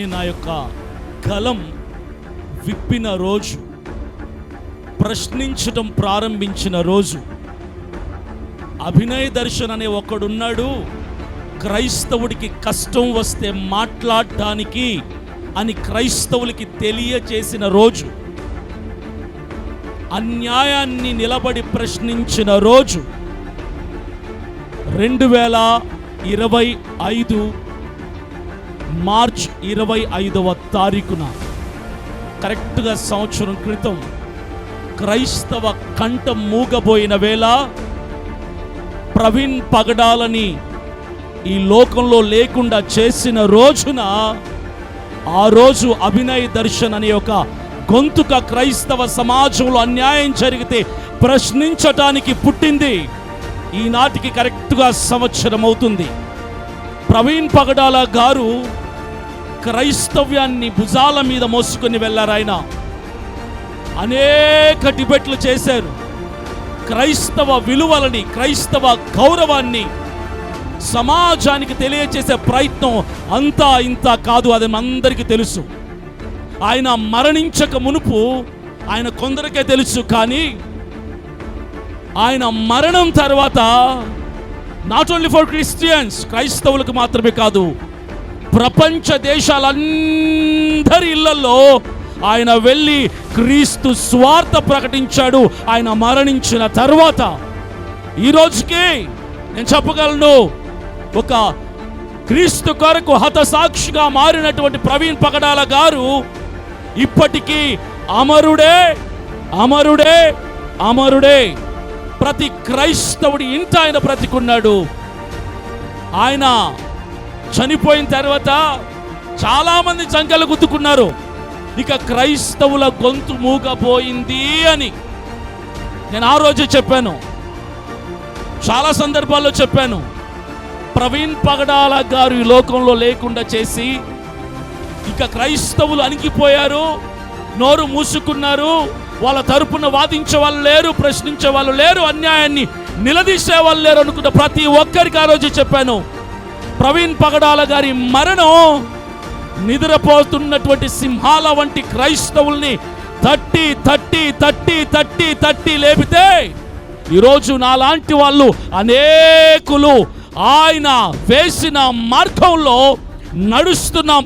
నా యొక్క గలం విప్పిన రోజు, ప్రశ్నించటం ప్రారంభించిన రోజు. అభినయ్ దర్శన్ అనే ఒకడున్నాడు, క్రైస్తవుడికి కష్టం వస్తే మాట్లాడడానికి అని క్రైస్తవులకి తెలియచేసిన రోజు, అన్యాయాన్ని నిలబడి ప్రశ్నించిన రోజు 2025 మార్చ్ 25వ తారీఖున, కరెక్ట్గా సంవత్సరం క్రితం క్రైస్తవ కంఠం మూగబోయిన వేళ ప్రవీణ్ పగడాలని ఈ లోకంలో లేకుండా చేసిన రోజున, ఆ రోజు అభినయ్ దర్శన్ అనే ఒక గొంతుక క్రైస్తవ సమాజంలో అన్యాయం జరిగితే ప్రశ్నించటానికి పుట్టింది. ఈనాటికి కరెక్ట్గా సంవత్సరం అవుతుంది. ప్రవీణ్ పగడాల గారు క్రైస్తవ్యాన్ని భుజాల మీద మోసుకొని వెళ్ళారు. ఆయన అనేక డిబేట్లు చేశారు. క్రైస్తవ విలువలని, క్రైస్తవ గౌరవాన్ని సమాజానికి తెలియచేసే ప్రయత్నం అంతా ఇంత కాదు, అది అందరికీ తెలుసు. ఆయన మరణించక మునుపు ఆయన కొందరికే తెలుసు, కానీ ఆయన మరణం తర్వాత నాట్ ఓన్లీ ఫర్ క్రిస్టియన్స్, క్రైస్తవులకు మాత్రమే కాదు, ప్రపంచ దేశాలందరి ఇళ్లలో ఆయన వెళ్ళి క్రీస్తు స్వార్థ ప్రకటించాడు. ఆయన మరణించిన తర్వాత ఈ రోజుకి నేను చెప్పగలను, ఒక క్రీస్తు కొరకు హతసాక్షిగా మారినటువంటి ప్రవీణ్ పగడాల గారు ఇప్పటికీ అమరుడే, అమరుడే, అమరుడే. ప్రతి క్రైస్తవుడి ఇంట ఆయన బ్రతికున్నాడు. ఆయన చనిపోయిన తర్వాత చాలామంది చంకలు గుద్దుకున్నారు, ఇక క్రైస్తవుల గొంతు మూగపోయింది అని. నేను ఆ రోజు చెప్పాను, చాలా సందర్భాల్లో చెప్పాను. ప్రవీణ్ పగడాల గారు ఈ లోకంలో లేకుండా చేసి ఇక క్రైస్తవులు అణిగిపోయారు, నోరు మూసుకున్నారు. వాళ్ళ తరపున వాదించే వాళ్ళు లేరు, ప్రశ్నించే వాళ్ళు లేరు, అన్యాయాన్ని నిలదీసే వాళ్ళు లేరు అనుకున్న ప్రతి ఒక్కరికి ఆ రోజు చెప్పాను, ప్రవీణ్ పగడాల గారి మరణం నిద్రపోతున్నటువంటి సింహాల వంటి క్రైస్తవుల్ని తట్టి తట్టి తట్టి తట్టి తట్టి లేపితే ఈరోజు నాలాంటి వాళ్ళు అనేకులు ఆయన వేసిన మార్గంలో నడుస్తున్నాం.